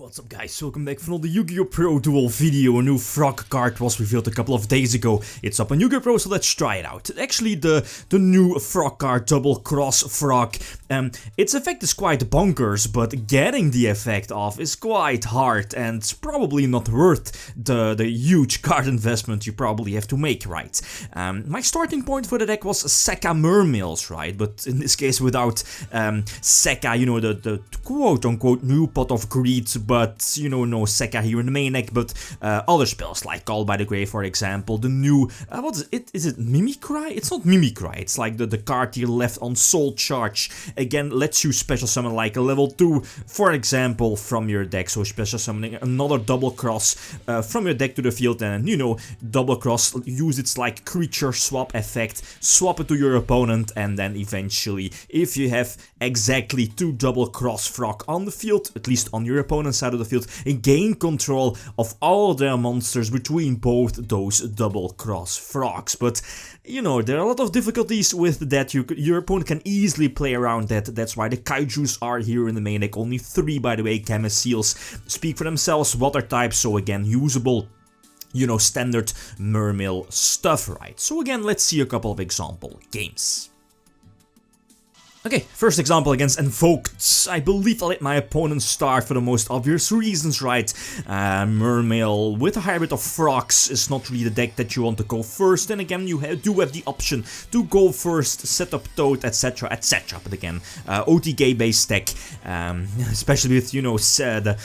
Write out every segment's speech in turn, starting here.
What's up guys, welcome back for another YgoPro duel video. A new frog card was revealed a couple of days ago. It's up on YgoPro, so let's try it out. Actually the new frog card, Double-Cross Frog. Its effect is quite bonkers, but getting the effect off is quite hard and probably not worth the huge card investment you probably have to make, right? My starting point for the deck was Sekka Mermails, right? But in this case without Sekka, you know, the quote-unquote new pot of greed, but, you know, no Sekka here in the main deck, but other spells like Call by the Grave, for example, the new, what is it? Is it Mimicry? It's not Mimicry, it's like the card here left on Soul Charge. Again, lets you special summon like a level 2, for example, from your deck, so special summoning another Double-Cross from your deck to the field, and, you know, Double-Cross, use its like creature swap effect, swap it to your opponent, and then eventually, if you have exactly 2 Double-Cross Frog on the field, at least on your opponent's side of the field, gain control of all their monsters between both those Double-Cross Frogs. But, you know, there are a lot of difficulties with that. Your opponent can easily play around that. That's why the Kaijus are here in the main deck. Only 3, by the way. Gamma Seals speak for themselves, water type, so again, usable, you know, standard mermail stuff, right? So again, let's see a couple of example games. Okay, first example against Invoked. I believe I let my opponent start for the most obvious reasons, right? Mermail with a hybrid of frogs is not really the deck that you want to go first. And again, you do have the option to go first, set up Toad, etc, etc. But again, OTK based deck, especially with, you know, the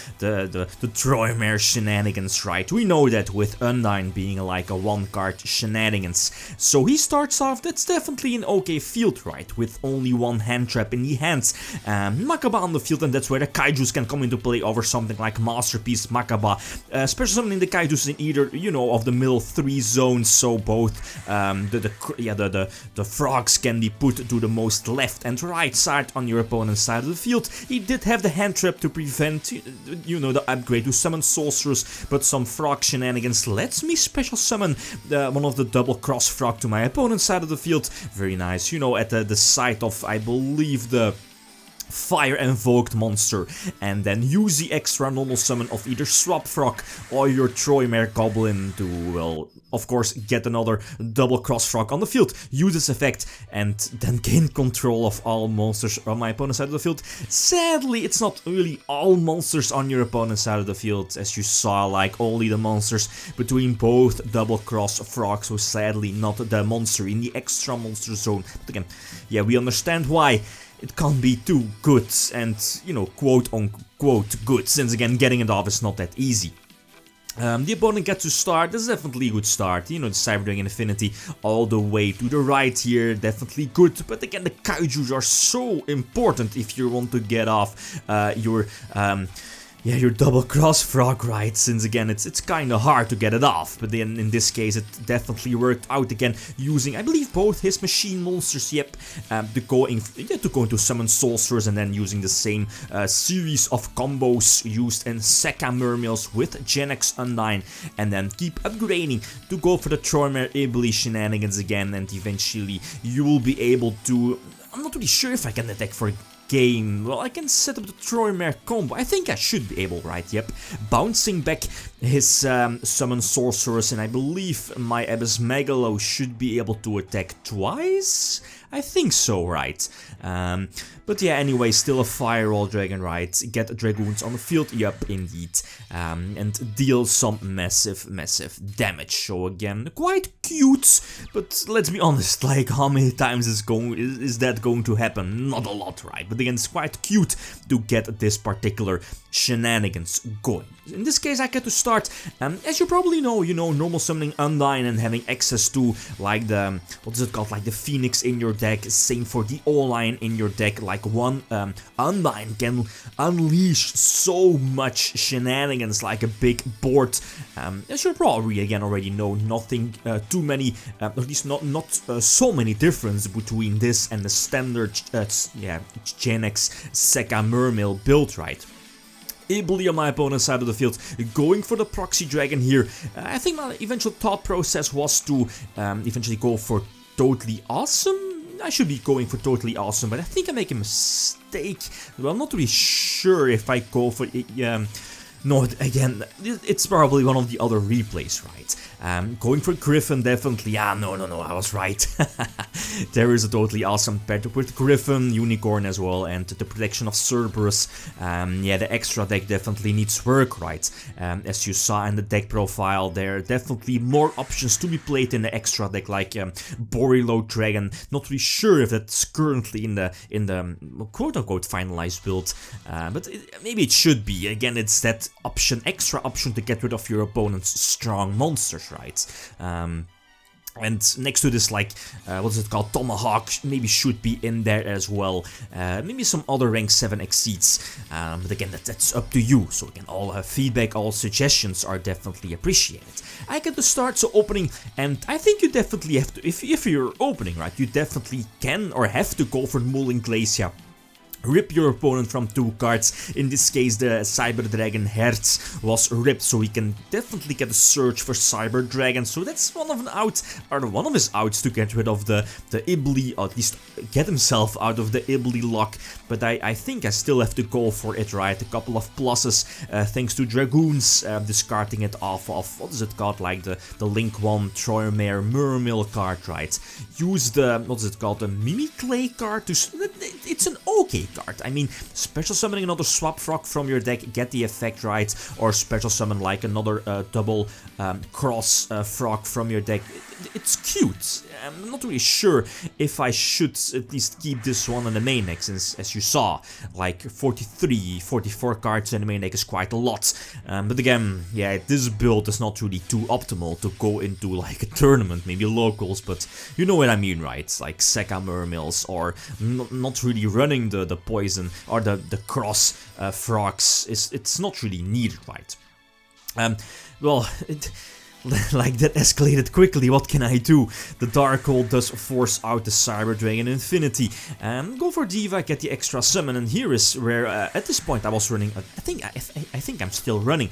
Troymare shenanigans, right? We know that with Undyne being like a 1-card shenanigans. So he starts off, that's definitely an okay field, right? With only 1 hand trap in the hands, Makaba on the field, and that's where the Kaijus can come into play over something like Masterpiece Makaba, special summoning the Kaijus in either, you know, of the middle 3 zones, so both the frogs can be put to the most left and right side on your opponent's side of the field. He did have the hand trap to prevent, you know, the upgrade to summon sorcerers, but some frog shenanigans lets me special summon one of the Double-Cross Frog to my opponent's side of the field. Very nice, you know, at the side of, I believe, the Fire Invoked monster, and then use the extra normal summon of either Swap Frog or your Troymare Goblin to, well, of course, get another Double-Cross Frog on the field, use this effect, and then gain control of all monsters on my opponent's side of the field. Sadly, it's not really all monsters on your opponent's side of the field, as you saw, like only the monsters between both Double-Cross Frogs, so sadly not the monster in the extra monster zone. But again, yeah, we understand why it can't be too good and, you know, quote-unquote good, since again, getting it off is not that easy. The opponent gets to start, that's definitely a good start, you know, the Cybernetic Infinity all the way to the right here, definitely good, but again, the Kaijus are so important if you want to get off your Double-Cross Frog, right? Since again, it's kind of hard to get it off, but then in this case, it definitely worked out again, using, I believe, both his machine monsters, yep, to go into summon sorcerers, and then using the same series of combos used in Sekka Mermails with Gen X Undyne, and then keep upgrading to go for the Troymare Iblis shenanigans again, and eventually you will be able to, I'm not really sure if I can attack for game. Well, I can set up the Troymare combo. I think I should be able, right? Yep. Bouncing back his summon sorcerers, and I believe my Abyss Megalo should be able to attack twice? I think so, right? But yeah, anyway, still a Firewall Dragon, right? Get Dragoons on the field, yep, indeed. And deal some massive damage. So again, quite cute, but let's be honest, like, how many times is that going to happen? Not a lot, right? But again, it's quite cute to get this particular shenanigans going. In this case, I get to start, as you probably know, you know, normal summoning Undyne and having access to, like, the, what is it called, like the Phoenix in your deck, same for the O-Line in your deck, like one Undyne can unleash so much shenanigans, like a big board, as you probably, again, already know, nothing too many, at least not so many difference between this and the standard, Gen X Sekka Mermail build, right? Ibli on my opponent's side of the field, going for the Proxy Dragon here. I think my eventual thought process was to eventually go for Totally Awesome. I should be going for Totally Awesome, but I think I make a mistake. Well, I'm not really sure if I go for No, again, it's probably one of the other replays, right? Going for Griffin, definitely. Ah, no, I was right. There is a totally awesome pet with Griffin, Unicorn as well, and the protection of Cerberus. Yeah, the extra deck definitely needs work, right? As you saw in the deck profile, there are definitely more options to be played in the extra deck, like Borilo Dragon. Not really sure if that's currently in the quote-unquote finalized build, but maybe it should be. Again, it's that extra option to get rid of your opponent's strong monsters, right? And next to this, like, what's it called, Tomahawk, maybe should be in there as well. Maybe some other rank 7 exceeds, but again, that's up to you. So again, all feedback, all suggestions are definitely appreciated. I get to start so opening, and I think you definitely have to, if you're opening, right, you definitely can or have to go for Mulling Glacier. Rip your opponent from 2 cards. In this case, the Cyber Dragon Hertz was ripped, so he can definitely get a search for Cyber Dragon. So that's one of his outs to get rid of the Ibli, or at least get himself out of the Ibli lock. But I think I still have to go for it, right? A couple of pluses, thanks to Dragoons, discarding it off of, what is it called, like the Link 1 Troymare Mermill card, right? Use the, what's it called, the Mimiclay card to, it's an okay card. I mean, special summoning another swap frog from your deck, get the effect right, or special summon like another double cross frog from your deck. It's cute. I'm not really sure if I should at least keep this one in the main deck, since, as you saw, like 44 cards in the main deck is quite a lot. But again, yeah, this build is not really too optimal to go into like a tournament, maybe locals, but you know what I mean, right? Like Sekka Mermills, or not really running the poison or the cross frogs. It's not really needed, right? Well, like, that escalated quickly, what can I do? The Darkhold does force out the Cyber Dragon Infinity. Go for Diva, get the extra summon, and here is where, at this point I was running, I think I'm still running,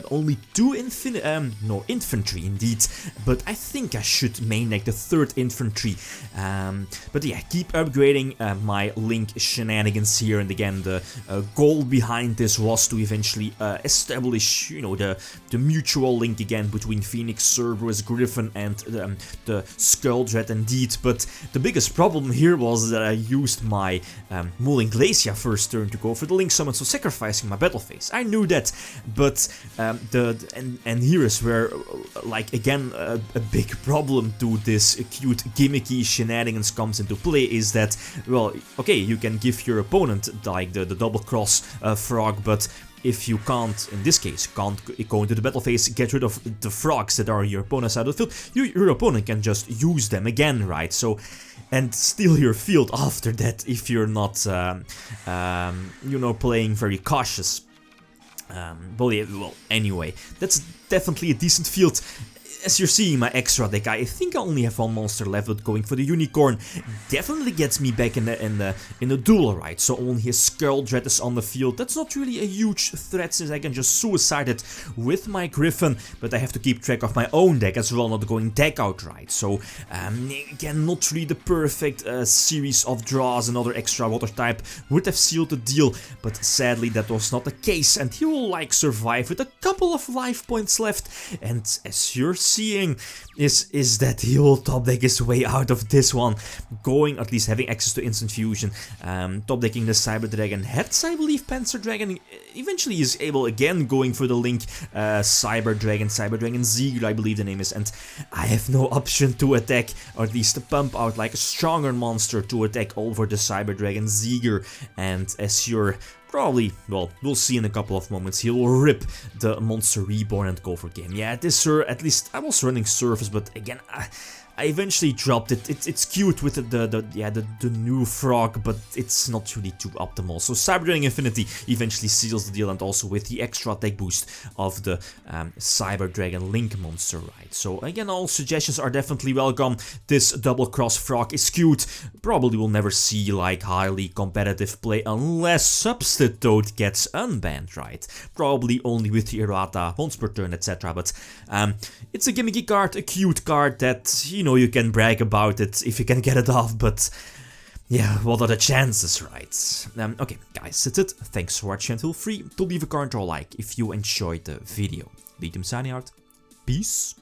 only 2 infantry indeed, but I think I should main deck the 3rd infantry. But yeah, keep upgrading my Link shenanigans here, and again, the goal behind this was to eventually establish, you know, the mutual link again between Phoenix, Cerberus, Griffin, and the Skulldread indeed. But the biggest problem here was that I used my Mulling Glacier first turn to go for the Link summon, so sacrificing my battle phase. I knew that, but and here is where, like, again, a big problem to this cute gimmicky shenanigans comes into play, is that, well, okay, you can give your opponent like the double cross frog, but if you can't, in this case, can't go into the battle phase, get rid of the frogs that are your opponent's side of the field, your opponent can just use them again, right? So, and steal your field after that if you're not, you know, playing very cautious. Well, anyway, that's definitely a decent field. As you're seeing my extra deck, I think I only have 1 monster left, but going for the Unicorn definitely gets me back in the duel, right? So only his Skulldread is on the field. That's not really a huge threat, since I can just suicide it with my Griffin, but I have to keep track of my own deck as well, not going deck out, right? So again, not really the perfect series of draws. Another extra water type would have sealed the deal, but sadly that was not the case, and he will like survive with a couple of life points left. And as you're seeing is that he will top deck his way out of this one, going, at least having access to instant fusion, top decking the Cyber Dragon Hertz, I believe, Panzer Dragon. Eventually is able, again, going for the Link Cyber Dragon Ziegler, I believe the name is, and I have no option to attack, or at least to pump out like a stronger monster to attack over the Cyber Dragon Ziegler. And as you're probably, well, we'll see in a couple of moments, he will rip the Monster Reborn and go for game. Yeah, this, at least I was running Surface, but again, I eventually dropped it. It's cute with the new frog, but it's not really too optimal. So Cyber Dragon Infinity eventually seals the deal, and also with the extra attack boost of the Cyber Dragon Link monster, right? So again, all suggestions are definitely welcome. This double cross frog is cute. Probably will never see like highly competitive play unless Substitute gets unbanned, right? Probably only with the errata once per turn, etc. But it's a gimmicky card, a cute card that, you know, you can brag about it if you can get it off, but Yeah, what are the chances, right? Okay, guys, that's it. Thanks for watching and feel free to leave a comment or like if you enjoyed the video. Lithium signing out. Peace.